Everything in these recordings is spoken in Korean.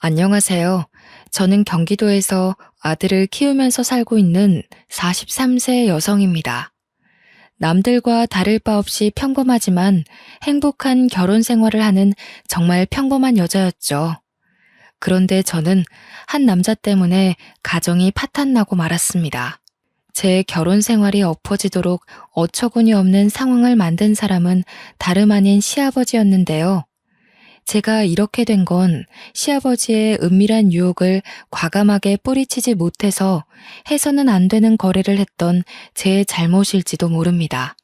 안녕하세요. 저는 경기도에서 아들을 키우면서 살고 있는 43세 여성입니다. 남들과 다를 바 없이 평범하지만 행복한 결혼 생활을 하는 정말 평범한 여자였죠. 그런데 저는 한 남자 때문에 가정이 파탄나고 말았습니다. 제 결혼 생활이 엎어지도록 어처구니 없는 상황을 만든 사람은 다름 아닌 시아버지였는데요. 제가 이렇게 된 건 시아버지의 은밀한 유혹을 과감하게 뿌리치지 못해서 해서는 안 되는 거래를 했던 제 잘못일지도 모릅니다.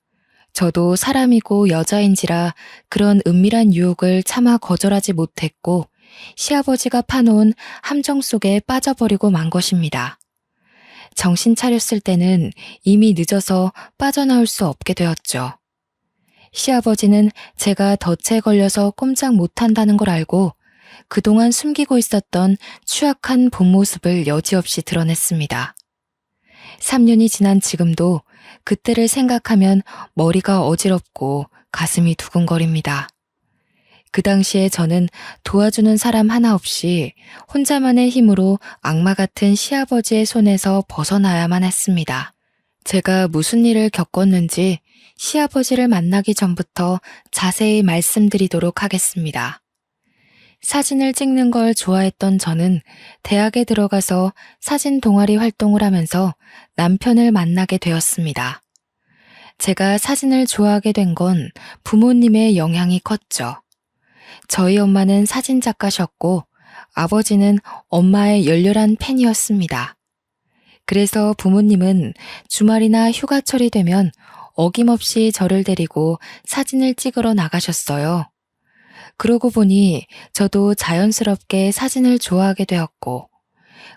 저도 사람이고 여자인지라 그런 은밀한 유혹을 차마 거절하지 못했고 시아버지가 파놓은 함정 속에 빠져버리고 만 것입니다. 정신 차렸을 때는 이미 늦어서 빠져나올 수 없게 되었죠. 시아버지는 제가 덫에 걸려서 꼼짝 못한다는 걸 알고 그동안 숨기고 있었던 추악한 본 모습을 여지없이 드러냈습니다. 3년이 지난 지금도 그때를 생각하면 머리가 어지럽고 가슴이 두근거립니다. 그 당시에 저는 도와주는 사람 하나 없이 혼자만의 힘으로 악마 같은 시아버지의 손에서 벗어나야만 했습니다. 제가 무슨 일을 겪었는지 시아버지를 만나기 전부터 자세히 말씀드리도록 하겠습니다. 사진을 찍는 걸 좋아했던 저는 대학에 들어가서 사진 동아리 활동을 하면서 남편을 만나게 되었습니다. 제가 사진을 좋아하게 된 건 부모님의 영향이 컸죠. 저희 엄마는 사진 작가셨고 아버지는 엄마의 열렬한 팬이었습니다. 그래서 부모님은 주말이나 휴가철이 되면 어김없이 저를 데리고 사진을 찍으러 나가셨어요. 그러고 보니 저도 자연스럽게 사진을 좋아하게 되었고,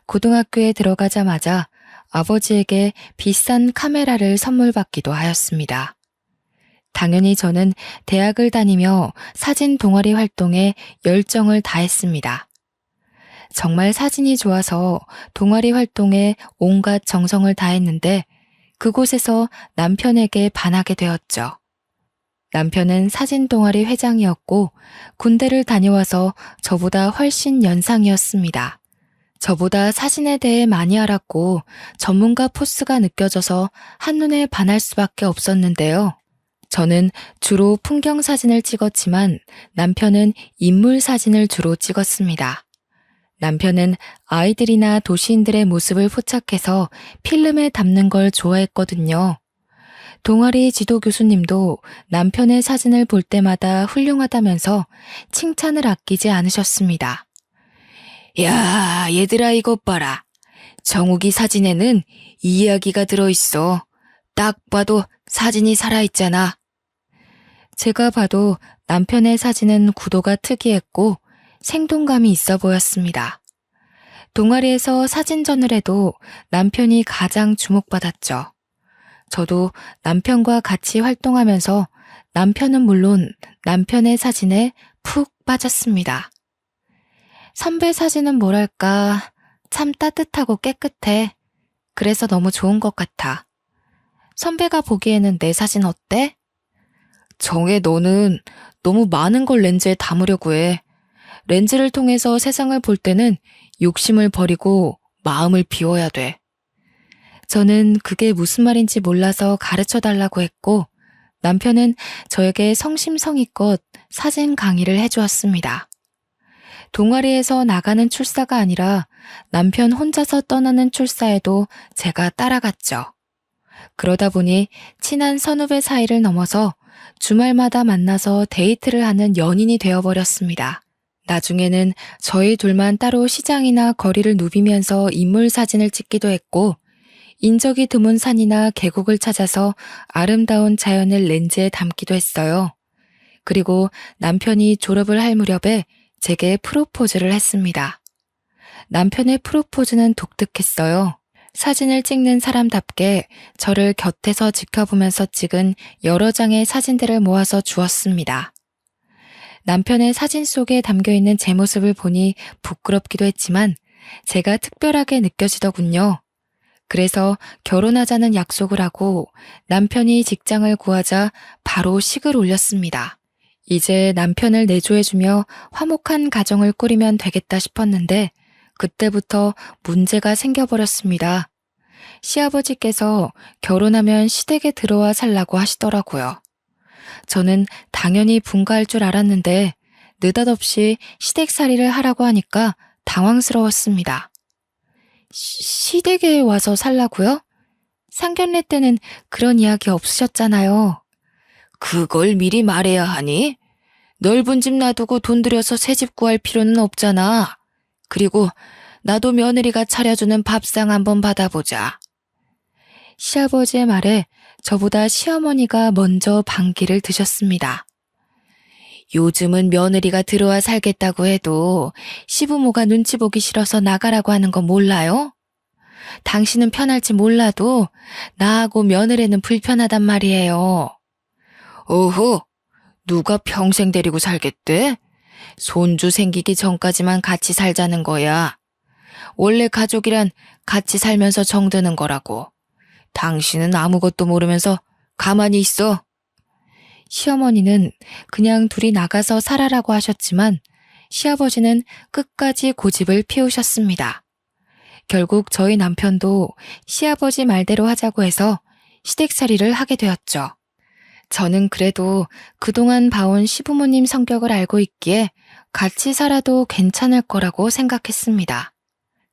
고등학교에 들어가자마자 아버지에게 비싼 카메라를 선물 받기도 하였습니다. 당연히 저는 대학을 다니며 사진 동아리 활동에 열정을 다했습니다. 정말 사진이 좋아서 동아리 활동에 온갖 정성을 다했는데 그곳에서 남편에게 반하게 되었죠. 남편은 사진 동아리 회장이었고 군대를 다녀와서 저보다 훨씬 연상이었습니다. 저보다 사진에 대해 많이 알았고 전문가 포스가 느껴져서 한눈에 반할 수밖에 없었는데요. 저는 주로 풍경 사진을 찍었지만 남편은 인물 사진을 주로 찍었습니다. 남편은 아이들이나 도시인들의 모습을 포착해서 필름에 담는 걸 좋아했거든요. 동아리 지도 교수님도 남편의 사진을 볼 때마다 훌륭하다면서 칭찬을 아끼지 않으셨습니다. 야, 얘들아 이것 봐라. 정욱이 사진에는 이 이야기가 들어있어. 딱 봐도 사진이 살아있잖아. 제가 봐도 남편의 사진은 구도가 특이했고 생동감이 있어 보였습니다. 동아리에서 사진전을 해도 남편이 가장 주목받았죠. 저도 남편과 같이 활동하면서 남편은 물론 남편의 사진에 푹 빠졌습니다. 선배 사진은 뭐랄까 참 따뜻하고 깨끗해. 그래서 너무 좋은 것 같아. 선배가 보기에는 내 사진 어때? 정혜 너는 너무 많은 걸 렌즈에 담으려고 해. 렌즈를 통해서 세상을 볼 때는 욕심을 버리고 마음을 비워야 돼. 저는 그게 무슨 말인지 몰라서 가르쳐 달라고 했고 남편은 저에게 성심성의껏 사진 강의를 해주었습니다. 동아리에서 나가는 출사가 아니라 남편 혼자서 떠나는 출사에도 제가 따라갔죠. 그러다 보니 친한 선후배 사이를 넘어서 주말마다 만나서 데이트를 하는 연인이 되어버렸습니다. 나중에는 저희 둘만 따로 시장이나 거리를 누비면서 인물 사진을 찍기도 했고 인적이 드문 산이나 계곡을 찾아서 아름다운 자연을 렌즈에 담기도 했어요. 그리고 남편이 졸업을 할 무렵에 제게 프로포즈를 했습니다. 남편의 프로포즈는 독특했어요. 사진을 찍는 사람답게 저를 곁에서 지켜보면서 찍은 여러 장의 사진들을 모아서 주었습니다. 남편의 사진 속에 담겨있는 제 모습을 보니 부끄럽기도 했지만 제가 특별하게 느껴지더군요. 그래서 결혼하자는 약속을 하고 남편이 직장을 구하자 바로 식을 올렸습니다. 이제 남편을 내조해주며 화목한 가정을 꾸리면 되겠다 싶었는데 그때부터 문제가 생겨버렸습니다. 시아버지께서 결혼하면 시댁에 들어와 살라고 하시더라고요. 저는 당연히 분가할 줄 알았는데 느닷없이 시댁살이를 하라고 하니까 당황스러웠습니다. 시댁에 와서 살라고요? 상견례 때는 그런 이야기 없으셨잖아요. 그걸 미리 말해야 하니? 넓은 집 놔두고 돈 들여서 새 집 구할 필요는 없잖아. 그리고 나도 며느리가 차려주는 밥상 한번 받아보자. 시아버지의 말에 저보다 시어머니가 먼저 반기를 드셨습니다. 요즘은 며느리가 들어와 살겠다고 해도 시부모가 눈치 보기 싫어서 나가라고 하는 거 몰라요? 당신은 편할지 몰라도 나하고 며느리는 불편하단 말이에요. 오호, 누가 평생 데리고 살겠대? 손주 생기기 전까지만 같이 살자는 거야. 원래 가족이란 같이 살면서 정드는 거라고. 당신은 아무것도 모르면서 가만히 있어. 시어머니는 그냥 둘이 나가서 살아라고 하셨지만 시아버지는 끝까지 고집을 피우셨습니다. 결국 저희 남편도 시아버지 말대로 하자고 해서 시댁살이를 하게 되었죠. 저는 그래도 그동안 봐온 시부모님 성격을 알고 있기에 같이 살아도 괜찮을 거라고 생각했습니다.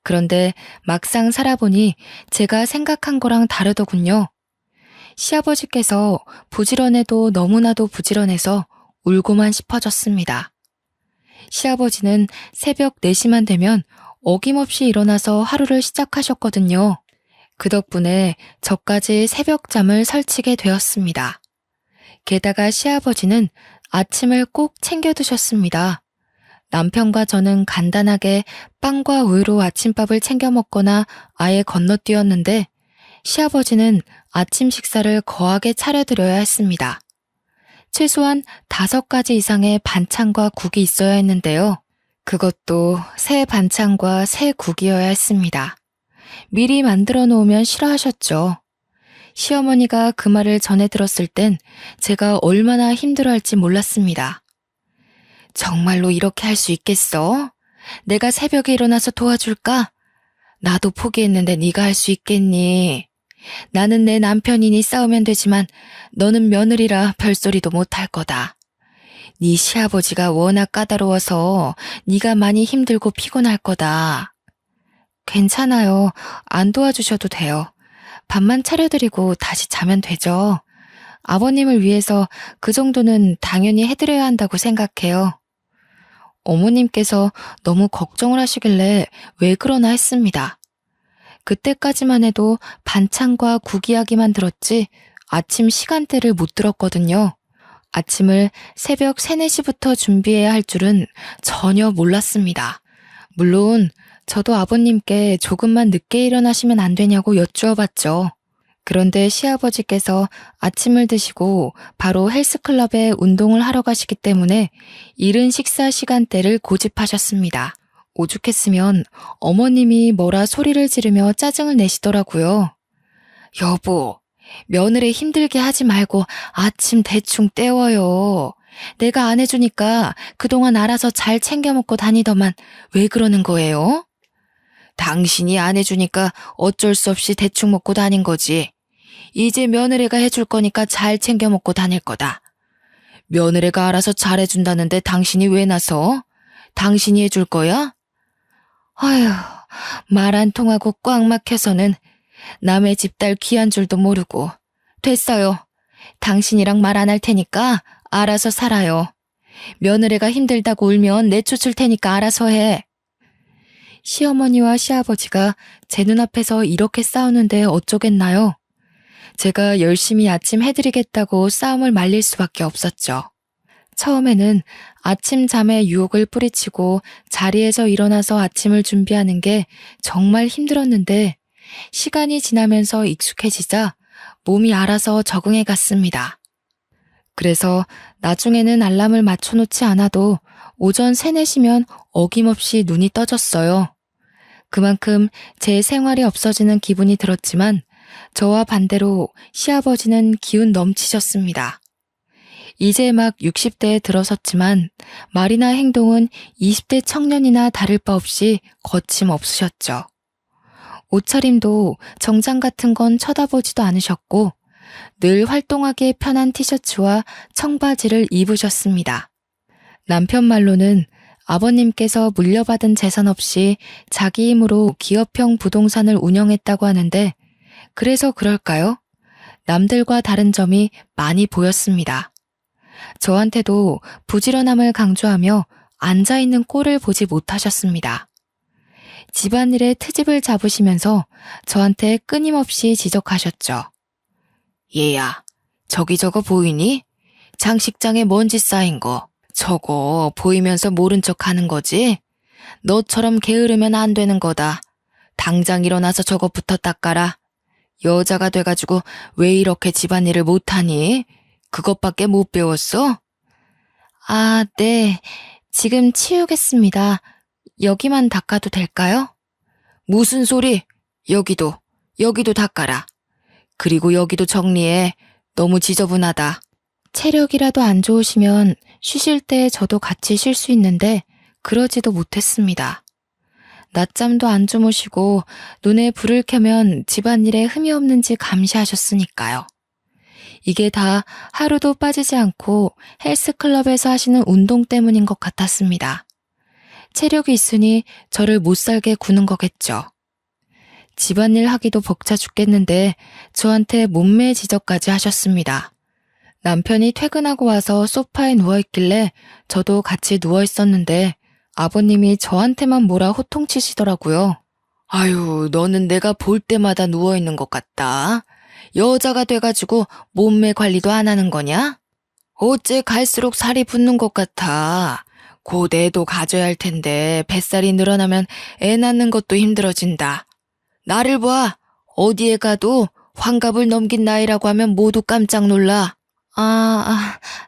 그런데 막상 살아보니 제가 생각한 거랑 다르더군요. 시아버지께서 부지런해도 너무나도 부지런해서 울고만 싶어졌습니다. 시아버지는 새벽 4시만 되면 어김없이 일어나서 하루를 시작하셨거든요. 그 덕분에 저까지 새벽잠을 설치게 되었습니다. 게다가 시아버지는 아침을 꼭 챙겨 드셨습니다. 남편과 저는 간단하게 빵과 우유로 아침밥을 챙겨 먹거나 아예 건너뛰었는데 시아버지는 아침 식사를 거하게 차려드려야 했습니다. 최소한 5가지 이상의 반찬과 국이 있어야 했는데요. 그것도 새 반찬과 새 국이어야 했습니다. 미리 만들어 놓으면 싫어하셨죠. 시어머니가 그 말을 전해 들었을 땐 제가 얼마나 힘들어할지 몰랐습니다. 정말로 이렇게 할 수 있겠어? 내가 새벽에 일어나서 도와줄까? 나도 포기했는데 네가 할 수 있겠니? 나는 내 남편이니 싸우면 되지만 너는 며느리라 별소리도 못할 거다. 네 시아버지가 워낙 까다로워서 네가 많이 힘들고 피곤할 거다. 괜찮아요. 안 도와주셔도 돼요. 밥만 차려드리고 다시 자면 되죠. 아버님을 위해서 그 정도는 당연히 해드려야 한다고 생각해요. 어머님께서 너무 걱정을 하시길래 왜 그러나 했습니다. 그때까지만 해도 반찬과 국 이야기만 들었지 아침 시간대를 못 들었거든요. 아침을 새벽 3, 4시부터 준비해야 할 줄은 전혀 몰랐습니다. 물론 저도 아버님께 조금만 늦게 일어나시면 안 되냐고 여쭈어봤죠. 그런데 시아버지께서 아침을 드시고 바로 헬스클럽에 운동을 하러 가시기 때문에 이른 식사 시간대를 고집하셨습니다. 오죽했으면 어머님이 뭐라 소리를 지르며 짜증을 내시더라고요. 여보, 며느리 힘들게 하지 말고 아침 대충 때워요. 내가 안 해주니까 그동안 알아서 잘 챙겨 먹고 다니더만 왜 그러는 거예요? 당신이 안 해주니까 어쩔 수 없이 대충 먹고 다닌 거지. 이제 며느리가 해줄 거니까 잘 챙겨 먹고 다닐 거다. 며느리가 알아서 잘해준다는데 당신이 왜 나서? 당신이 해줄 거야? 아휴, 말 안 통하고 꽉 막혀서는 남의 집 딸 귀한 줄도 모르고. 됐어요. 당신이랑 말 안 할 테니까 알아서 살아요. 며느리가 힘들다고 울면 내쫓을 테니까 알아서 해. 시어머니와 시아버지가 제 눈앞에서 이렇게 싸우는데 어쩌겠나요? 제가 열심히 아침 해드리겠다고 싸움을 말릴 수밖에 없었죠. 처음에는 아침 잠에 유혹을 뿌리치고 자리에서 일어나서 아침을 준비하는 게 정말 힘들었는데 시간이 지나면서 익숙해지자 몸이 알아서 적응해 갔습니다. 그래서 나중에는 알람을 맞춰놓지 않아도 오전 3, 4시면 어김없이 눈이 떠졌어요. 그만큼 제 생활이 없어지는 기분이 들었지만 저와 반대로 시아버지는 기운 넘치셨습니다. 이제 막 60대에 들어섰지만 말이나 행동은 20대 청년이나 다를 바 없이 거침없으셨죠. 옷차림도 정장 같은 건 쳐다보지도 않으셨고 늘 활동하기에 편한 티셔츠와 청바지를 입으셨습니다. 남편 말로는 아버님께서 물려받은 재산 없이 자기 힘으로 기업형 부동산을 운영했다고 하는데 그래서 그럴까요? 남들과 다른 점이 많이 보였습니다. 저한테도 부지런함을 강조하며 앉아있는 꼴을 보지 못하셨습니다. 집안일에 트집을 잡으시면서 저한테 끊임없이 지적하셨죠. 얘야, 저기 저거 보이니? 장식장에 먼지 쌓인 거. 저거 보이면서 모른 척 하는 거지? 너처럼 게으르면 안 되는 거다. 당장 일어나서 저것부터 닦아라. 여자가 돼가지고 왜 이렇게 집안일을 못하니? 그것밖에 못 배웠어? 아, 네. 지금 치우겠습니다. 여기만 닦아도 될까요? 무슨 소리? 여기도 닦아라. 그리고 여기도 정리해. 너무 지저분하다. 체력이라도 안 좋으시면 쉬실 때 저도 같이 쉴 수 있는데 그러지도 못했습니다. 낮잠도 안 주무시고 눈에 불을 켜면 집안일에 흠이 없는지 감시하셨으니까요. 이게 다 하루도 빠지지 않고 헬스클럽에서 하시는 운동 때문인 것 같았습니다. 체력이 있으니 저를 못살게 구는 거겠죠. 집안일 하기도 벅차 죽겠는데 저한테 몸매 지적까지 하셨습니다. 남편이 퇴근하고 와서 소파에 누워있길래 저도 같이 누워있었는데 아버님이 저한테만 뭐라 호통치시더라고요. 아유, 너는 내가 볼 때마다 누워있는 것 같다. 여자가 돼가지고 몸매 관리도 안 하는 거냐? 어째 갈수록 살이 붙는 것 같아. 곧 애도 가져야 할 텐데 뱃살이 늘어나면 애 낳는 것도 힘들어진다. 나를 봐. 어디에 가도 환갑을 넘긴 나이라고 하면 모두 깜짝 놀라.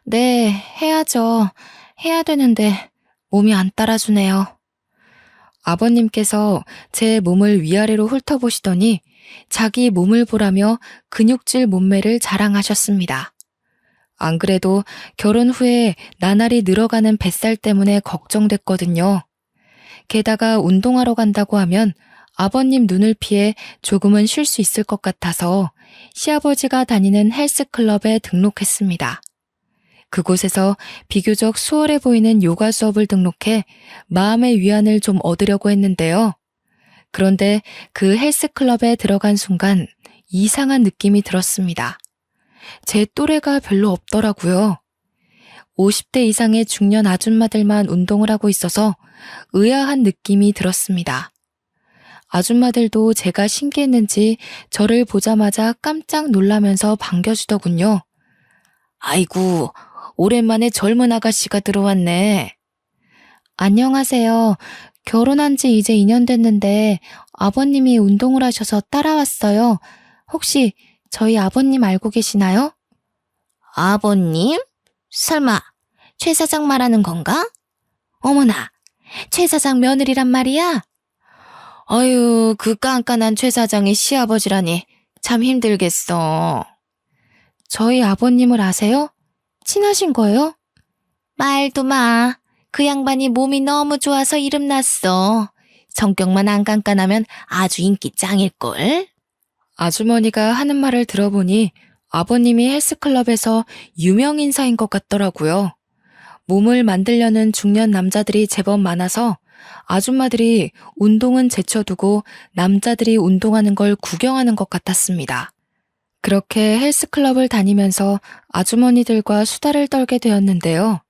네, 해야죠. 해야 되는데 몸이 안 따라주네요. 아버님께서 제 몸을 위아래로 훑어보시더니 자기 몸을 보라며 근육질 몸매를 자랑하셨습니다. 안 그래도 결혼 후에 나날이 늘어가는 뱃살 때문에 걱정됐거든요. 게다가 운동하러 간다고 하면 아버님 눈을 피해 조금은 쉴 수 있을 것 같아서 시아버지가 다니는 헬스클럽에 등록했습니다. 그곳에서 비교적 수월해 보이는 요가 수업을 등록해 마음의 위안을 좀 얻으려고 했는데요. 그런데 그 헬스클럽에 들어간 순간 이상한 느낌이 들었습니다. 제 또래가 별로 없더라고요. 50대 이상의 중년 아줌마들만 운동을 하고 있어서 의아한 느낌이 들었습니다. 아줌마들도 제가 신기했는지 저를 보자마자 깜짝 놀라면서 반겨주더군요. 아이고, 오랜만에 젊은 아가씨가 들어왔네. 안녕하세요. 결혼한 지 이제 2년 됐는데 아버님이 운동을 하셔서 따라왔어요. 혹시 저희 아버님 알고 계시나요? 아버님? 설마 최 사장 말하는 건가? 어머나, 최 사장 며느리란 말이야? 아유, 그 깐깐한 최 사장의 시아버지라니 참 힘들겠어. 저희 아버님을 아세요? 친하신 거예요? 말도 마. 그 양반이 몸이 너무 좋아서 이름 났어. 성격만 안 깐깐하면 아주 인기 짱일걸? 아주머니가 하는 말을 들어보니 아버님이 헬스클럽에서 유명 인사인 것 같더라고요. 몸을 만들려는 중년 남자들이 제법 많아서 아줌마들이 운동은 제쳐두고 남자들이 운동하는 걸 구경하는 것 같았습니다. 그렇게 헬스클럽을 다니면서 아주머니들과 수다를 떨게 되었는데요.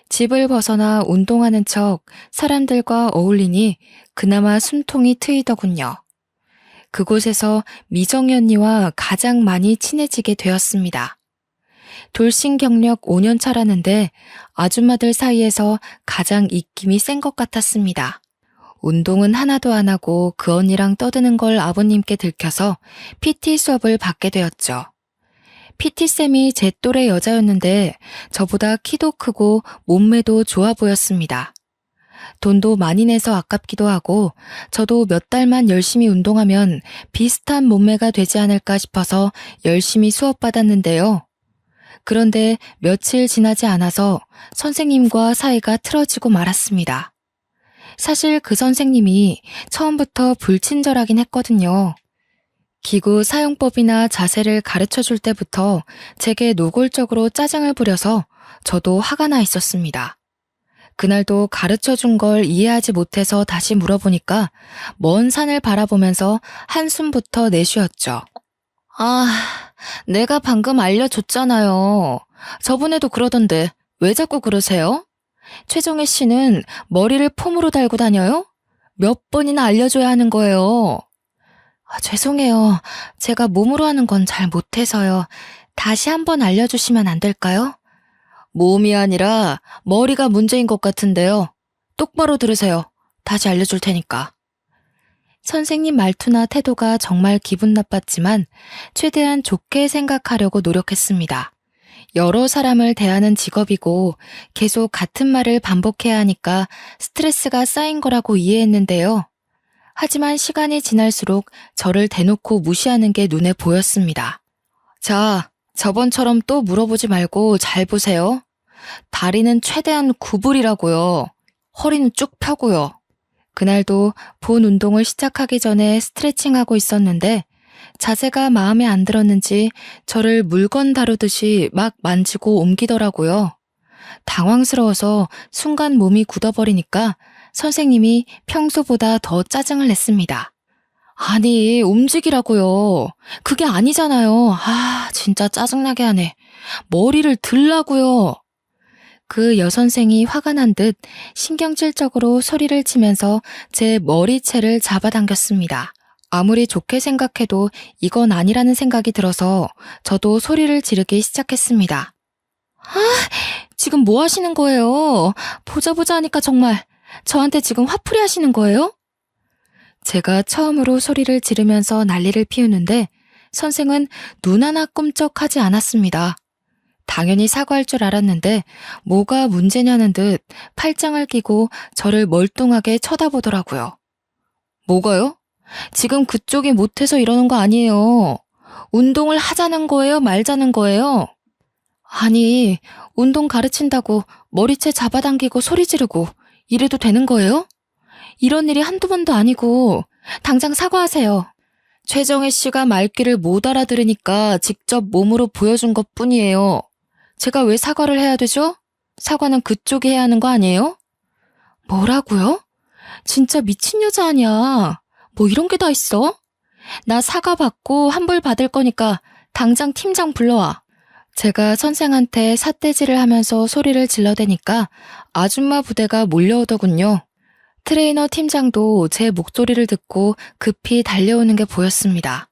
집을 벗어나 운동하는 척 사람들과 어울리니 그나마 숨통이 트이더군요. 그곳에서 미정희 언니와 가장 많이 친해지게 되었습니다. 돌싱 경력 5년 차라는데 아줌마들 사이에서 가장 입김이 센 것 같았습니다. 운동은 하나도 안 하고 그 언니랑 떠드는 걸 아버님께 들켜서 PT 수업을 받게 되었죠. PT쌤이 제 또래 여자였는데 저보다 키도 크고 몸매도 좋아 보였습니다. 돈도 많이 내서 아깝기도 하고 저도 몇 달만 열심히 운동하면 비슷한 몸매가 되지 않을까 싶어서 열심히 수업받았는데요. 그런데 며칠 지나지 않아서 선생님과 사이가 틀어지고 말았습니다. 사실 그 선생님이 처음부터 불친절하긴 했거든요. 기구 사용법이나 자세를 가르쳐 줄 때부터 제게 노골적으로 짜증을 부려서 저도 화가 나 있었습니다. 그날도 가르쳐 준 걸 이해하지 못해서 다시 물어보니까 먼 산을 바라보면서 한숨부터 내쉬었죠. 내가 방금 알려줬잖아요. 저번에도 그러던데 왜 자꾸 그러세요? 최정혜 씨는 머리를 폼으로 달고 다녀요? 몇 번이나 알려줘야 하는 거예요. 죄송해요. 제가 몸으로 하는 건 잘 못해서요. 다시 한번 알려주시면 안 될까요? 몸이 아니라 머리가 문제인 것 같은데요. 똑바로 들으세요. 다시 알려줄 테니까. 선생님 말투나 태도가 정말 기분 나빴지만 최대한 좋게 생각하려고 노력했습니다. 여러 사람을 대하는 직업이고 계속 같은 말을 반복해야 하니까 스트레스가 쌓인 거라고 이해했는데요. 하지만 시간이 지날수록 저를 대놓고 무시하는 게 눈에 보였습니다. 자, 저번처럼 또 물어보지 말고 잘 보세요. 다리는 최대한 구부리라고요. 허리는 쭉 펴고요. 그날도 본 운동을 시작하기 전에 스트레칭하고 있었는데 자세가 마음에 안 들었는지 저를 물건 다루듯이 막 만지고 옮기더라고요. 당황스러워서 순간 몸이 굳어버리니까 선생님이 평소보다 더 짜증을 냈습니다. 아니, 움직이라고요. 그게 아니잖아요. 진짜 짜증나게 하네. 머리를 들라고요. 그 여선생이 화가 난 듯 신경질적으로 소리를 치면서 제 머리채를 잡아당겼습니다. 아무리 좋게 생각해도 이건 아니라는 생각이 들어서 저도 소리를 지르기 시작했습니다. 지금 뭐 하시는 거예요? 보자 하니까 정말 저한테 지금 화풀이 하시는 거예요? 제가 처음으로 소리를 지르면서 난리를 피우는데 선생은 눈 하나 꿈쩍하지 않았습니다. 당연히 사과할 줄 알았는데 뭐가 문제냐는 듯 팔짱을 끼고 저를 멀뚱하게 쳐다보더라고요. 뭐가요? 지금 그쪽이 못해서 이러는 거 아니에요. 운동을 하자는 거예요? 말자는 거예요? 아니, 운동 가르친다고 머리채 잡아당기고 소리 지르고 이래도 되는 거예요? 이런 일이 한두 번도 아니고 당장 사과하세요. 최정혜 씨가 말귀를 못 알아들으니까 직접 몸으로 보여준 것 뿐이에요. 제가 왜 사과를 해야 되죠? 사과는 그쪽이 해야 하는 거 아니에요? 뭐라고요? 진짜 미친 여자 아니야. 뭐 이런 게 다 있어? 나 사과 받고 환불 받을 거니까 당장 팀장 불러와. 제가 선생한테 삿대질을 하면서 소리를 질러대니까 아줌마 부대가 몰려오더군요. 트레이너 팀장도 제 목소리를 듣고 급히 달려오는 게 보였습니다.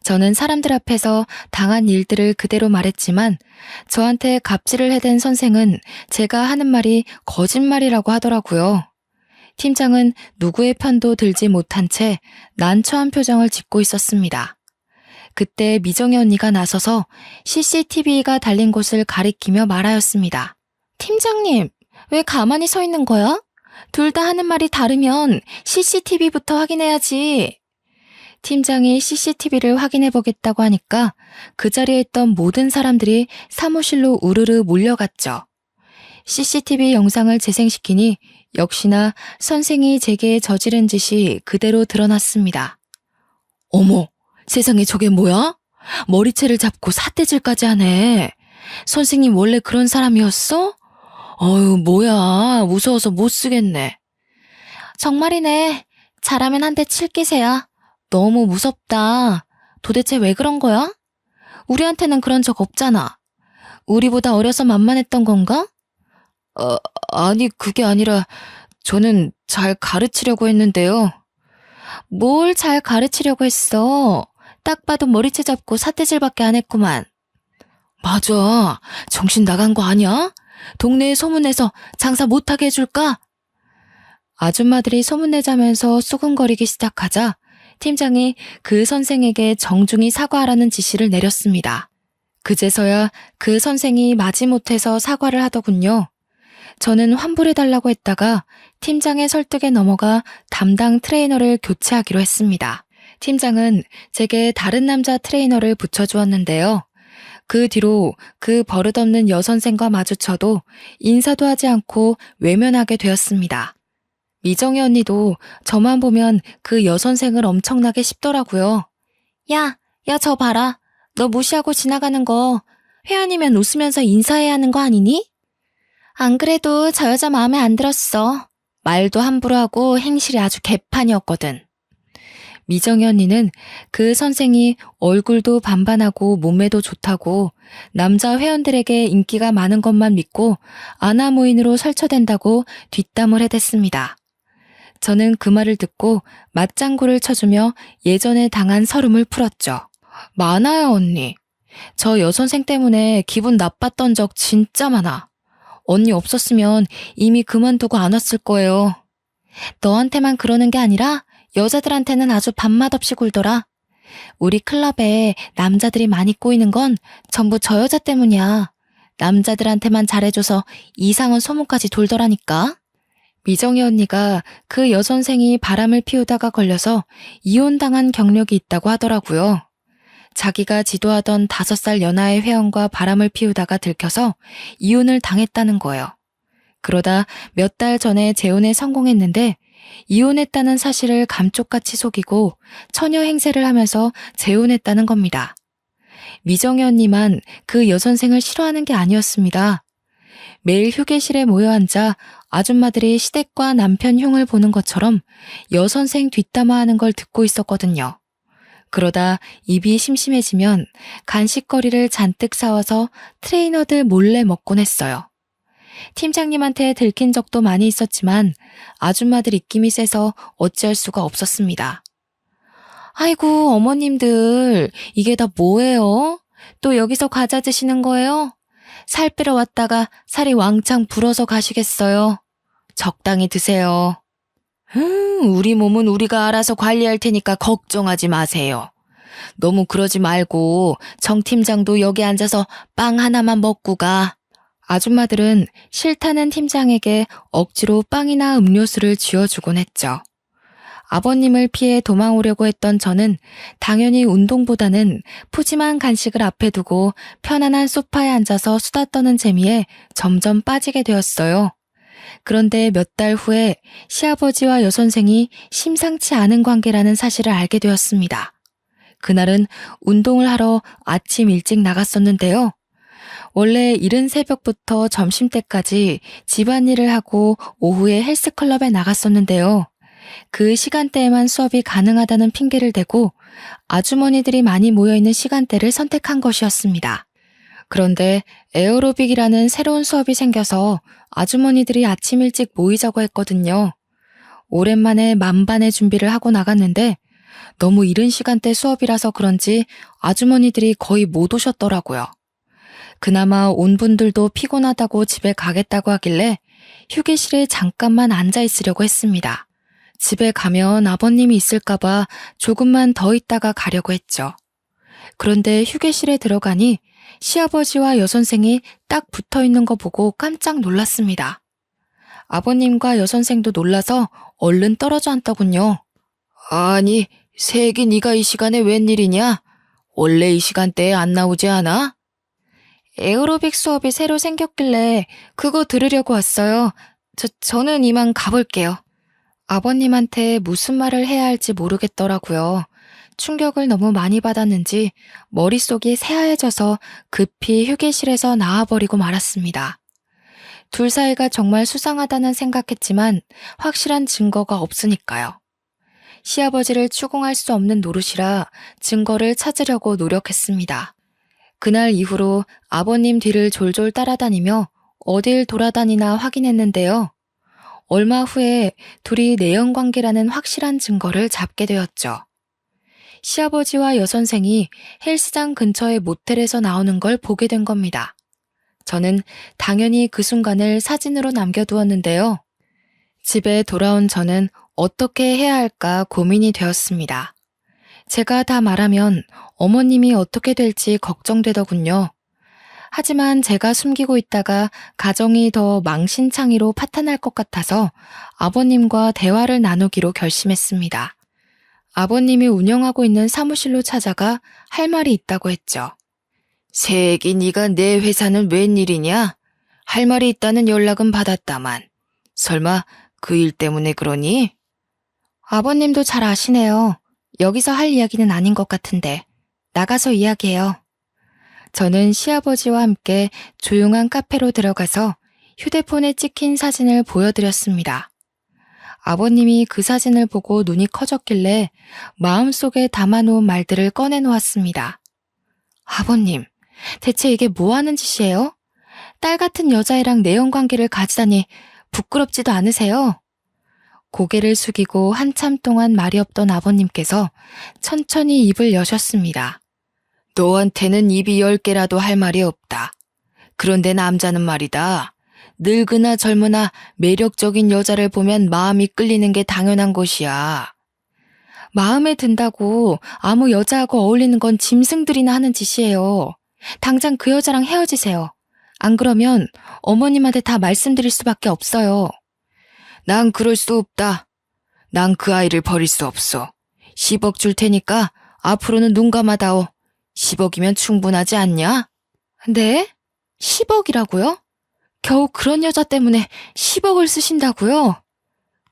저는 사람들 앞에서 당한 일들을 그대로 말했지만 저한테 갑질을 해댄 선생은 제가 하는 말이 거짓말이라고 하더라고요. 팀장은 누구의 편도 들지 못한 채 난처한 표정을 짓고 있었습니다. 그때 미정희 언니가 나서서 CCTV가 달린 곳을 가리키며 말하였습니다. 팀장님, 왜 가만히 서 있는 거야? 둘 다 하는 말이 다르면 CCTV부터 확인해야지. 팀장이 CCTV를 확인해보겠다고 하니까 그 자리에 있던 모든 사람들이 사무실로 우르르 몰려갔죠. CCTV 영상을 재생시키니 역시나 선생이 제게 저지른 짓이 그대로 드러났습니다. 어머, 세상에 저게 뭐야? 머리채를 잡고 삿대질까지 하네. 선생님 원래 그런 사람이었어? 어휴, 뭐야. 무서워서 못 쓰겠네. 정말이네. 잘하면 한 대 칠 기세야. 너무 무섭다. 도대체 왜 그런 거야? 우리한테는 그런 적 없잖아. 우리보다 어려서 만만했던 건가? 아니, 그게 아니라 저는 잘 가르치려고 했는데요. 뭘 잘 가르치려고 했어? 딱 봐도 머리채 잡고 삿대질밖에 안 했구만. 맞아. 정신 나간 거 아니야? 동네에 소문내서 장사 못하게 해줄까? 아줌마들이 소문내자면서 수근거리기 시작하자 팀장이 그 선생에게 정중히 사과하라는 지시를 내렸습니다. 그제서야 그 선생이 마지못해서 사과를 하더군요. 저는 환불해달라고 했다가 팀장의 설득에 넘어가 담당 트레이너를 교체하기로 했습니다. 팀장은 제게 다른 남자 트레이너를 붙여주었는데요. 그 뒤로 그 버릇없는 여선생과 마주쳐도 인사도 하지 않고 외면하게 되었습니다. 미정희 언니도 저만 보면 그 여선생을 엄청나게 씹더라고요. 야, 저 봐라. 너 무시하고 지나가는 거 회원이면 웃으면서 인사해야 하는 거 아니니? 안 그래도 저 여자 마음에 안 들었어. 말도 함부로 하고 행실이 아주 개판이었거든. 미정희 언니는 그 선생이 얼굴도 반반하고 몸매도 좋다고 남자 회원들에게 인기가 많은 것만 믿고 아나무인으로 설쳐댄다고 뒷담을 해댔습니다. 저는 그 말을 듣고 맞장구를 쳐주며 예전에 당한 서름을 풀었죠. 많아요, 언니. 저 여선생 때문에 기분 나빴던 적 진짜 많아. 언니 없었으면 이미 그만두고 안 왔을 거예요. 너한테만 그러는 게 아니라 여자들한테는 아주 밥맛 없이 굴더라. 우리 클럽에 남자들이 많이 꼬이는 건 전부 저 여자 때문이야. 남자들한테만 잘해줘서 이상한 소문까지 돌더라니까. 미정희 언니가 그 여선생이 바람을 피우다가 걸려서 이혼당한 경력이 있다고 하더라고요. 자기가 지도하던 5살 연하의 회원과 바람을 피우다가 들켜서 이혼을 당했다는 거예요. 그러다 몇 달 전에 재혼에 성공했는데 이혼했다는 사실을 감쪽같이 속이고 처녀 행세를 하면서 재혼했다는 겁니다. 미정희 언니만 그 여선생을 싫어하는 게 아니었습니다. 매일 휴게실에 모여 앉아 아줌마들이 시댁과 남편 흉을 보는 것처럼 여선생 뒷담화하는 걸 듣고 있었거든요. 그러다 입이 심심해지면 간식거리를 잔뜩 사와서 트레이너들 몰래 먹곤 했어요. 팀장님한테 들킨 적도 많이 있었지만 아줌마들 입김이 세서 어찌할 수가 없었습니다. 아이고 어머님들 이게 다 뭐예요? 또 여기서 과자 드시는 거예요? 살 빼러 왔다가 살이 왕창 불어서 가시겠어요. 적당히 드세요. 우리 몸은 우리가 알아서 관리할 테니까 걱정하지 마세요. 너무 그러지 말고 정 팀장도 여기 앉아서 빵 하나만 먹고 가. 아줌마들은 싫다는 팀장에게 억지로 빵이나 음료수를 쥐어주곤 했죠. 아버님을 피해 도망오려고 했던 저는 당연히 운동보다는 푸짐한 간식을 앞에 두고 편안한 소파에 앉아서 수다 떠는 재미에 점점 빠지게 되었어요. 그런데 몇 달 후에 시아버지와 여선생이 심상치 않은 관계라는 사실을 알게 되었습니다. 그날은 운동을 하러 아침 일찍 나갔었는데요. 원래 이른 새벽부터 점심때까지 집안일을 하고 오후에 헬스클럽에 나갔었는데요. 그 시간대에만 수업이 가능하다는 핑계를 대고 아주머니들이 많이 모여있는 시간대를 선택한 것이었습니다. 그런데 에어로빅이라는 새로운 수업이 생겨서 아주머니들이 아침 일찍 모이자고 했거든요. 오랜만에 만반의 준비를 하고 나갔는데 너무 이른 시간대 수업이라서 그런지 아주머니들이 거의 못 오셨더라고요. 그나마 온 분들도 피곤하다고 집에 가겠다고 하길래 휴게실에 잠깐만 앉아 있으려고 했습니다. 집에 가면 아버님이 있을까봐 조금만 더 있다가 가려고 했죠. 그런데 휴게실에 들어가니 시아버지와 여선생이 딱 붙어 있는 거 보고 깜짝 놀랐습니다. 아버님과 여선생도 놀라서 얼른 떨어져 앉더군요. 아니, 새끼 네가 이 시간에 웬일이냐? 원래 이 시간대에 안 나오지 않아? 에어로빅 수업이 새로 생겼길래 그거 들으려고 왔어요. 저는 이만 가볼게요. 아버님한테 무슨 말을 해야 할지 모르겠더라고요. 충격을 너무 많이 받았는지 머릿속이 새하얘져서 급히 휴게실에서 나와버리고 말았습니다. 둘 사이가 정말 수상하다는 생각했지만 확실한 증거가 없으니까요. 시아버지를 추궁할 수 없는 노릇이라 증거를 찾으려고 노력했습니다. 그날 이후로 아버님 뒤를 졸졸 따라다니며 어딜 돌아다니나 확인했는데요. 얼마 후에 둘이 내연관계라는 확실한 증거를 잡게 되었죠. 시아버지와 여선생이 헬스장 근처의 모텔에서 나오는 걸 보게 된 겁니다. 저는 당연히 그 순간을 사진으로 남겨두었는데요. 집에 돌아온 저는 어떻게 해야 할까 고민이 되었습니다. 제가 다 말하면 어머님이 어떻게 될지 걱정되더군요. 하지만 제가 숨기고 있다가 가정이 더 망신창이로 파탄날 것 같아서 아버님과 대화를 나누기로 결심했습니다. 아버님이 운영하고 있는 사무실로 찾아가 할 말이 있다고 했죠. 새애기 네가 내 회사는 웬일이냐? 할 말이 있다는 연락은 받았다만. 설마 그 일 때문에 그러니? 아버님도 잘 아시네요. 여기서 할 이야기는 아닌 것 같은데. 나가서 이야기해요. 저는 시아버지와 함께 조용한 카페로 들어가서 휴대폰에 찍힌 사진을 보여드렸습니다. 아버님이 그 사진을 보고 눈이 커졌길래 마음속에 담아놓은 말들을 꺼내놓았습니다. 아버님, 대체 이게 뭐 하는 짓이에요? 딸 같은 여자애랑 내연관계를 가지다니 부끄럽지도 않으세요? 고개를 숙이고 한참 동안 말이 없던 아버님께서 천천히 입을 여셨습니다. 너한테는 입이 10개라도 할 말이 없다. 그런데 남자는 말이다. 늙으나 젊으나 매력적인 여자를 보면 마음이 끌리는 게 당연한 것이야. 마음에 든다고 아무 여자하고 어울리는 건 짐승들이나 하는 짓이에요. 당장 그 여자랑 헤어지세요. 안 그러면 어머님한테 다 말씀드릴 수밖에 없어요. 난 그럴 수 없다. 난 그 아이를 버릴 수 없어. 10억 줄 테니까 앞으로는 눈 감아다오. 10억이면 충분하지 않냐? 네? 10억이라고요? 겨우 그런 여자 때문에 10억을 쓰신다고요?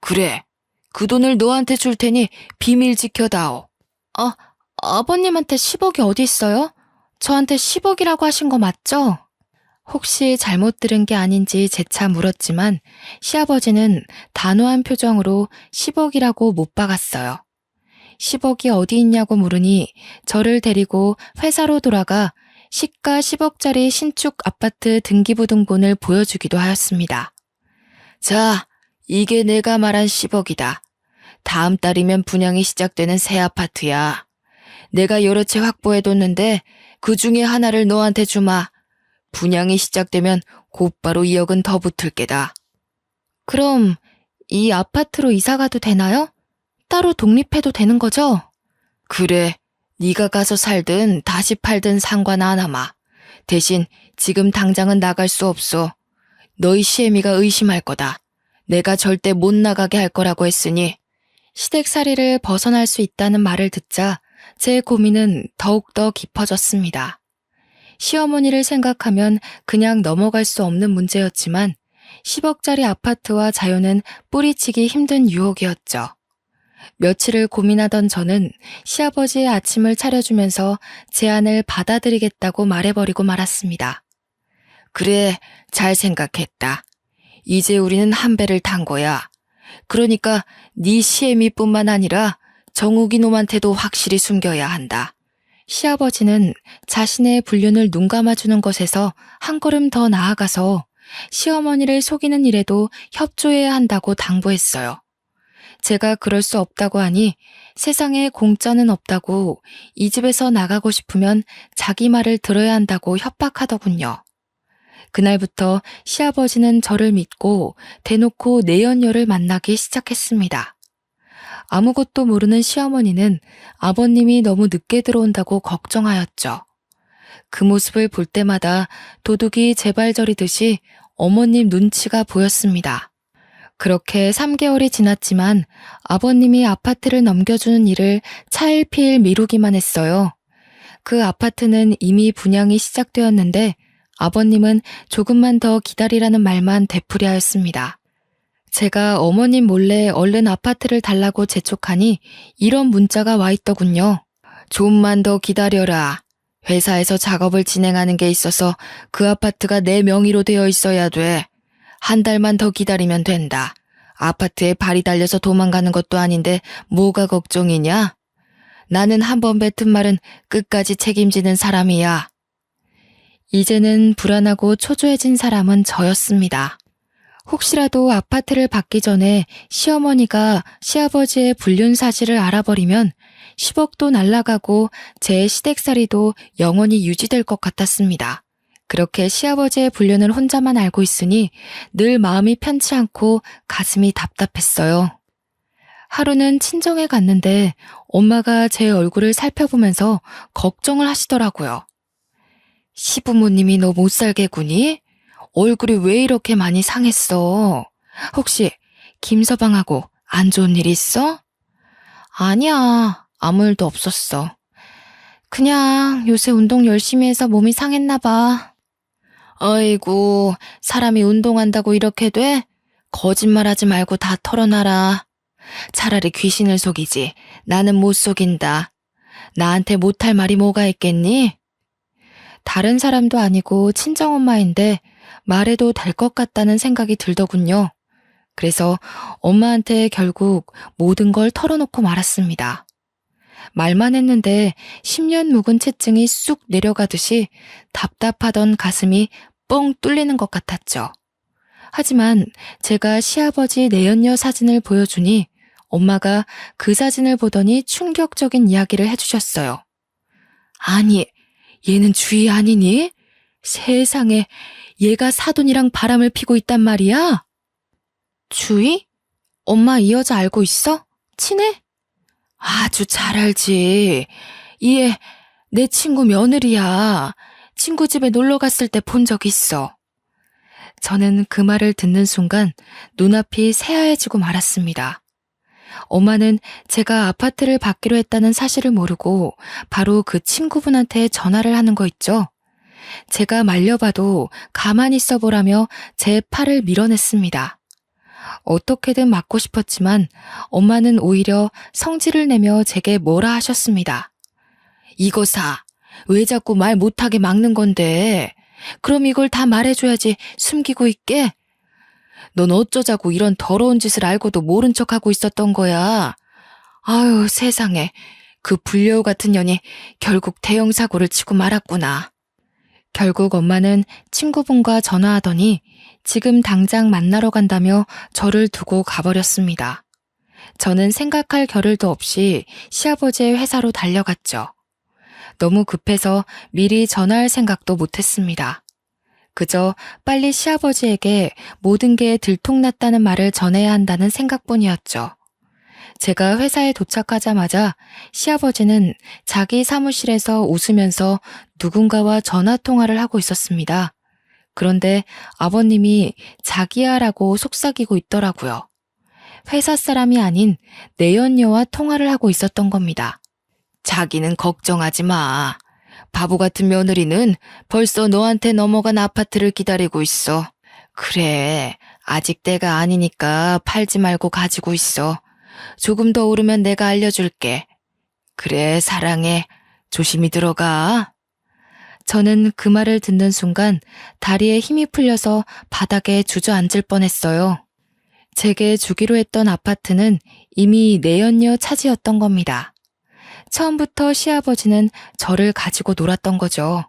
그래. 그 돈을 너한테 줄 테니 비밀 지켜다오. 아버님한테 10억이 어디 있어요? 저한테 10억이라고 하신 거 맞죠? 혹시 잘못 들은 게 아닌지 재차 물었지만 시아버지는 단호한 표정으로 10억이라고 못 박았어요. 10억이 어디 있냐고 물으니 저를 데리고 회사로 돌아가 시가 10억짜리 신축 아파트 등기부등본을 보여주기도 하였습니다. 자, 이게 내가 말한 10억이다. 다음 달이면 분양이 시작되는 새 아파트야. 내가 여러 채 확보해뒀는데 그 중에 하나를 너한테 주마. 분양이 시작되면 곧바로 2억은 더 붙을 게다. 그럼 이 아파트로 이사 가도 되나요? 따로 독립해도 되는 거죠? 그래. 네가 가서 살든 다시 팔든 상관 안 하마. 대신 지금 당장은 나갈 수 없어. 너희 시애미가 의심할 거다. 내가 절대 못 나가게 할 거라고 했으니. 시댁살이를 벗어날 수 있다는 말을 듣자 제 고민은 더욱더 깊어졌습니다. 시어머니를 생각하면 그냥 넘어갈 수 없는 문제였지만 10억짜리 아파트와 자유는 뿌리치기 힘든 유혹이었죠. 며칠을 고민하던 저는 시아버지의 아침을 차려주면서 제안을 받아들이겠다고 말해버리고 말았습니다. 그래, 잘 생각했다. 이제 우리는 한 배를 탄 거야. 그러니까 네 시애미뿐만 아니라 정욱이 놈한테도 확실히 숨겨야 한다. 시아버지는 자신의 불륜을 눈감아주는 것에서 한 걸음 더 나아가서 시어머니를 속이는 일에도 협조해야 한다고 당부했어요. 제가 그럴 수 없다고 하니 세상에 공짜는 없다고 이 집에서 나가고 싶으면 자기 말을 들어야 한다고 협박하더군요. 그날부터 시아버지는 저를 믿고 대놓고 내연녀를 만나기 시작했습니다. 아무것도 모르는 시어머니는 아버님이 너무 늦게 들어온다고 걱정하였죠. 그 모습을 볼 때마다 도둑이 제발저리듯이 어머님 눈치가 보였습니다. 그렇게 3개월이 지났지만 아버님이 아파트를 넘겨주는 일을 차일피일 미루기만 했어요. 그 아파트는 이미 분양이 시작되었는데 아버님은 조금만 더 기다리라는 말만 되풀이하였습니다. 제가 어머님 몰래 얼른 아파트를 달라고 재촉하니 이런 문자가 와 있더군요. 좀만 더 기다려라. 회사에서 작업을 진행하는 게 있어서 그 아파트가 내 명의로 되어 있어야 돼. 한 달만 더 기다리면 된다. 아파트에 발이 달려서 도망가는 것도 아닌데 뭐가 걱정이냐? 나는 한번 뱉은 말은 끝까지 책임지는 사람이야. 이제는 불안하고 초조해진 사람은 저였습니다. 혹시라도 아파트를 받기 전에 시어머니가 시아버지의 불륜 사실을 알아버리면 10억도 날아가고 제 시댁살이도 영원히 유지될 것 같았습니다. 그렇게 시아버지의 불륜을 혼자만 알고 있으니 늘 마음이 편치 않고 가슴이 답답했어요. 하루는 친정에 갔는데 엄마가 제 얼굴을 살펴보면서 걱정을 하시더라고요. 시부모님이 너 못 살게 구니? 얼굴이 왜 이렇게 많이 상했어? 혹시 김서방하고 안 좋은 일 있어? 아니야, 아무 일도 없었어. 그냥 요새 운동 열심히 해서 몸이 상했나 봐. 어이구, 사람이 운동한다고 이렇게 돼? 거짓말하지 말고 다 털어놔라. 차라리 귀신을 속이지. 나는 못 속인다. 나한테 못할 말이 뭐가 있겠니? 다른 사람도 아니고 친정엄마인데 말해도 될 것 같다는 생각이 들더군요. 그래서 엄마한테 결국 모든 걸 털어놓고 말았습니다. 말만 했는데 10년 묵은 채증이 쑥 내려가듯이 답답하던 가슴이 뻥 뚫리는 것 같았죠. 하지만 제가 시아버지 내연녀 사진을 보여주니 엄마가 그 사진을 보더니 충격적인 이야기를 해주셨어요. 아니, 얘는 주희 아니니? 세상에, 얘가 사돈이랑 바람을 피고 있단 말이야? 주희? 엄마 이 여자 알고 있어? 친해? 아주 잘 알지. 얘 내 친구 며느리야. 친구 집에 놀러 갔을 때 본 적 있어. 저는 그 말을 듣는 순간 눈앞이 새하얘지고 말았습니다. 엄마는 제가 아파트를 받기로 했다는 사실을 모르고 바로 그 친구분한테 전화를 하는 거 있죠. 제가 말려봐도 가만히 있어보라며 제 팔을 밀어냈습니다. 어떻게든 맞고 싶었지만 엄마는 오히려 성질을 내며 제게 뭐라 하셨습니다. 이거 사. 왜 자꾸 말 못하게 막는 건데. 그럼 이걸 다 말해줘야지 숨기고 있게? 넌 어쩌자고 이런 더러운 짓을 알고도 모른 척하고 있었던 거야. 아유 세상에. 그 불려우 같은 년이 결국 대형 사고를 치고 말았구나. 결국 엄마는 친구분과 전화하더니 지금 당장 만나러 간다며 저를 두고 가버렸습니다. 저는 생각할 겨를도 없이 시아버지의 회사로 달려갔죠. 너무 급해서 미리 전화할 생각도 못했습니다. 그저 빨리 시아버지에게 모든 게 들통났다는 말을 전해야 한다는 생각뿐이었죠. 제가 회사에 도착하자마자 시아버지는 자기 사무실에서 웃으면서 누군가와 전화 통화를 하고 있었습니다. 그런데 아버님이 자기야라고 속삭이고 있더라고요. 회사 사람이 아닌 내연녀와 통화를 하고 있었던 겁니다. 자기는 걱정하지 마. 바보 같은 며느리는 벌써 너한테 넘어간 아파트를 기다리고 있어. 그래, 아직 때가 아니니까 팔지 말고 가지고 있어. 조금 더 오르면 내가 알려줄게. 그래, 사랑해. 조심히 들어가. 저는 그 말을 듣는 순간 다리에 힘이 풀려서 바닥에 주저앉을 뻔했어요. 제게 주기로 했던 아파트는 이미 내연녀 차지였던 겁니다. 처음부터 시아버지는 저를 가지고 놀았던 거죠.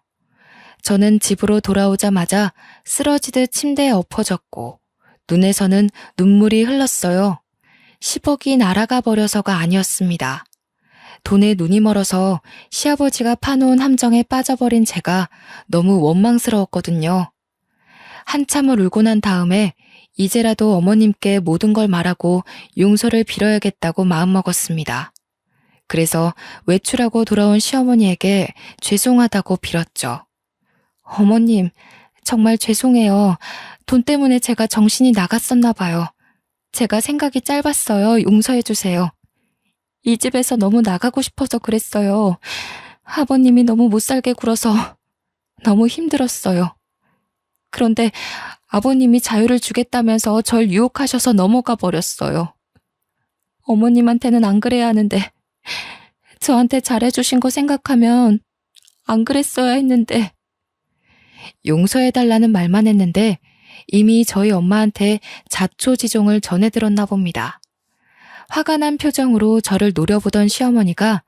저는 집으로 돌아오자마자 쓰러지듯 침대에 엎어졌고 눈에서는 눈물이 흘렀어요. 10억이 날아가 버려서가 아니었습니다. 돈에 눈이 멀어서 시아버지가 파놓은 함정에 빠져버린 제가 너무 원망스러웠거든요. 한참을 울고 난 다음에 이제라도 어머님께 모든 걸 말하고 용서를 빌어야겠다고 마음먹었습니다. 그래서 외출하고 돌아온 시어머니에게 죄송하다고 빌었죠. 어머님, 정말 죄송해요. 돈 때문에 제가 정신이 나갔었나 봐요. 제가 생각이 짧았어요. 용서해주세요. 이 집에서 너무 나가고 싶어서 그랬어요. 아버님이 너무 못살게 굴어서 너무 힘들었어요. 그런데 아버님이 자유를 주겠다면서 절 유혹하셔서 넘어가 버렸어요. 어머님한테는 안 그래야 하는데 저한테 잘해주신 거 생각하면 안 그랬어야 했는데. 용서해달라는 말만 했는데 이미 저희 엄마한테 자초지종을 전해들었나 봅니다. 화가 난 표정으로 저를 노려보던 시어머니가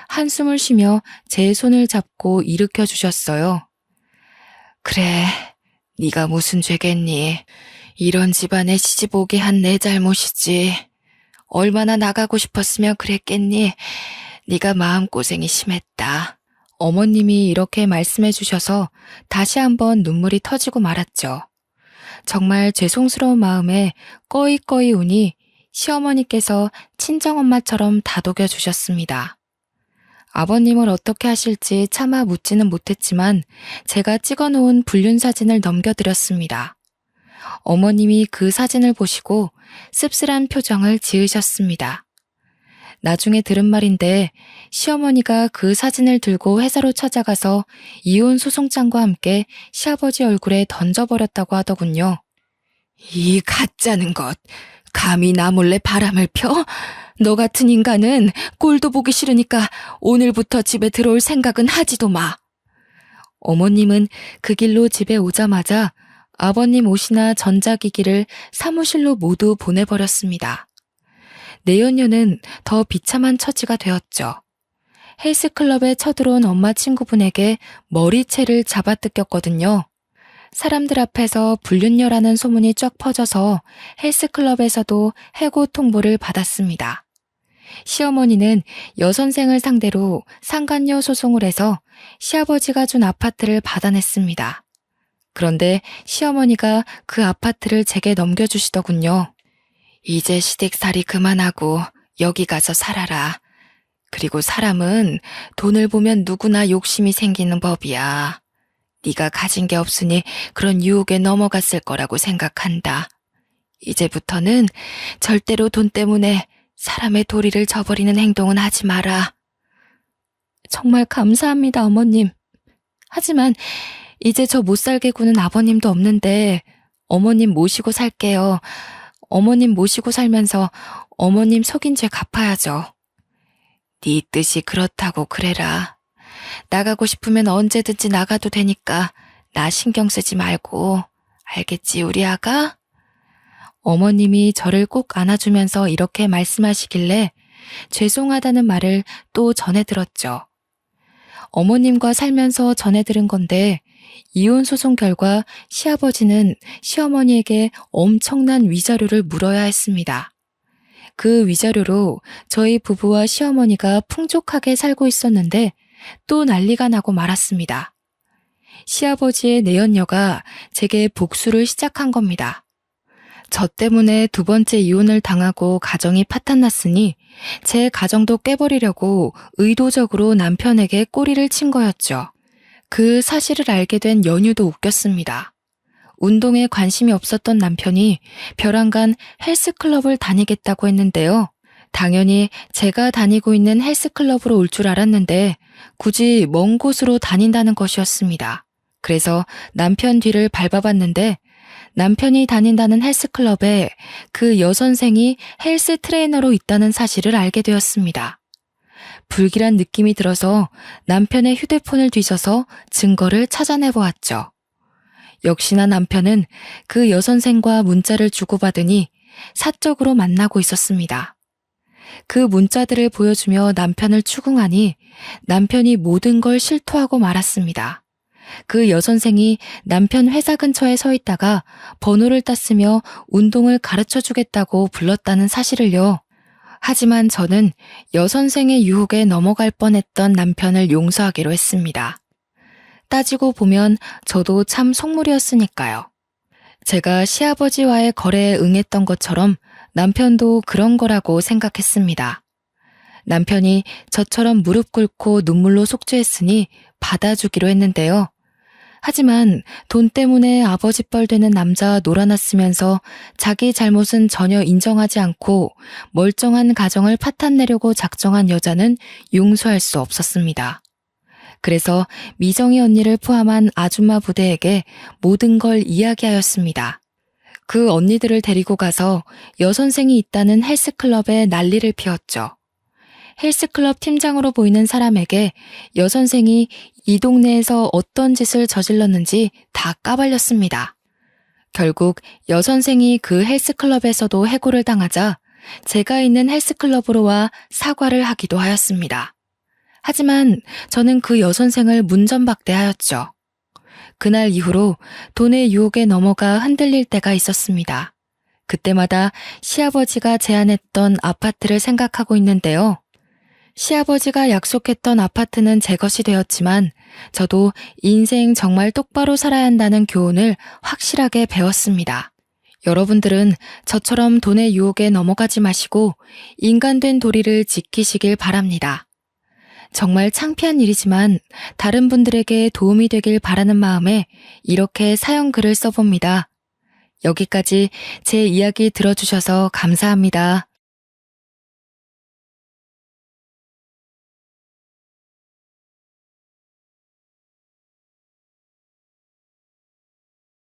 한숨을 쉬며 제 손을 잡고 일으켜 주셨어요. 그래, 네가 무슨 죄겠니? 이런 집안에 시집 오게 한 내 잘못이지. 얼마나 나가고 싶었으면 그랬겠니? 네가 마음고생이 심했다. 어머님이 이렇게 말씀해 주셔서 다시 한번 눈물이 터지고 말았죠. 정말 죄송스러운 마음에 꺼이꺼이 우니 시어머니께서 친정엄마처럼 다독여 주셨습니다. 아버님을 어떻게 하실지 차마 묻지는 못했지만 제가 찍어놓은 불륜사진을 넘겨드렸습니다. 어머님이 그 사진을 보시고 씁쓸한 표정을 지으셨습니다. 나중에 들은 말인데 시어머니가 그 사진을 들고 회사로 찾아가서 이혼 소송장과 함께 시아버지 얼굴에 던져버렸다고 하더군요. 이 가짜는 것, 감히 나 몰래 바람을 펴? 너 같은 인간은 꼴도 보기 싫으니까 오늘부터 집에 들어올 생각은 하지도 마. 어머님은 그 길로 집에 오자마자 아버님 옷이나 전자기기를 사무실로 모두 보내버렸습니다. 내연녀는 더 비참한 처지가 되었죠. 헬스클럽에 쳐들어온 엄마 친구분에게 머리채를 잡아뜯겼거든요. 사람들 앞에서 불륜녀라는 소문이 쫙 퍼져서 헬스클럽에서도 해고 통보를 받았습니다. 시어머니는 여선생을 상대로 상간녀 소송을 해서 시아버지가 준 아파트를 받아냈습니다. 그런데 시어머니가 그 아파트를 제게 넘겨주시더군요. 이제 시댁살이 그만하고 여기 가서 살아라. 그리고 사람은 돈을 보면 누구나 욕심이 생기는 법이야. 네가 가진 게 없으니 그런 유혹에 넘어갔을 거라고 생각한다. 이제부터는 절대로 돈 때문에 사람의 도리를 저버리는 행동은 하지 마라. 정말 감사합니다, 어머님. 하지만 이제 저 못 살게 구는 아버님도 없는데 어머님 모시고 살게요. 어머님 모시고 살면서 어머님 속인 죄 갚아야죠. 네 뜻이 그렇다고 그래라. 나가고 싶으면 언제든지 나가도 되니까 나 신경 쓰지 말고. 알겠지, 우리 아가? 어머님이 저를 꼭 안아주면서 이렇게 말씀하시길래 죄송하다는 말을 또 전해 들었죠. 어머님과 살면서 전해 들은 건데 이혼 소송 결과 시아버지는 시어머니에게 엄청난 위자료를 물어야 했습니다. 그 위자료로 저희 부부와 시어머니가 풍족하게 살고 있었는데 또 난리가 나고 말았습니다. 시아버지의 내연녀가 제게 복수를 시작한 겁니다. 저 때문에 두 번째 이혼을 당하고 가정이 파탄났으니 제 가정도 깨버리려고 의도적으로 남편에게 꼬리를 친 거였죠. 그 사실을 알게 된 연유도 웃겼습니다. 운동에 관심이 없었던 남편이 벼랑간 헬스클럽을 다니겠다고 했는데요. 당연히 제가 다니고 있는 헬스클럽으로 올 줄 알았는데 굳이 먼 곳으로 다닌다는 것이었습니다. 그래서 남편 뒤를 밟아봤는데 남편이 다닌다는 헬스클럽에 그 여선생이 헬스 트레이너로 있다는 사실을 알게 되었습니다. 불길한 느낌이 들어서 남편의 휴대폰을 뒤져서 증거를 찾아내 보았죠. 역시나 남편은 그 여선생과 문자를 주고받으니 사적으로 만나고 있었습니다. 그 문자들을 보여주며 남편을 추궁하니 남편이 모든 걸 실토하고 말았습니다. 그 여선생이 남편 회사 근처에 서 있다가 번호를 땄으며 운동을 가르쳐 주겠다고 불렀다는 사실을요. 하지만 저는 여선생의 유혹에 넘어갈 뻔했던 남편을 용서하기로 했습니다. 따지고 보면 저도 참 속물이었으니까요. 제가 시아버지와의 거래에 응했던 것처럼 남편도 그런 거라고 생각했습니다. 남편이 저처럼 무릎 꿇고 눈물로 속죄했으니 받아주기로 했는데요. 하지만 돈 때문에 아버지 뻘 되는 남자와 놀아났으면서 자기 잘못은 전혀 인정하지 않고 멀쩡한 가정을 파탄내려고 작정한 여자는 용서할 수 없었습니다. 그래서 미정이 언니를 포함한 아줌마 부대에게 모든 걸 이야기하였습니다. 그 언니들을 데리고 가서 여선생이 있다는 헬스클럽에 난리를 피웠죠. 헬스클럽 팀장으로 보이는 사람에게 여선생이 이 동네에서 어떤 짓을 저질렀는지 다 까발렸습니다. 결국 여선생이 그 헬스클럽에서도 해고를 당하자 제가 있는 헬스클럽으로 와 사과를 하기도 하였습니다. 하지만 저는 그 여선생을 문전박대하였죠. 그날 이후로 돈의 유혹에 넘어가 흔들릴 때가 있었습니다. 그때마다 시아버지가 제안했던 아파트를 생각하고 있는데요. 시아버지가 약속했던 아파트는 제 것이 되었지만 저도 인생 정말 똑바로 살아야 한다는 교훈을 확실하게 배웠습니다. 여러분들은 저처럼 돈의 유혹에 넘어가지 마시고 인간된 도리를 지키시길 바랍니다. 정말 창피한 일이지만 다른 분들에게 도움이 되길 바라는 마음에 이렇게 사연글을 써봅니다. 여기까지 제 이야기 들어주셔서 감사합니다.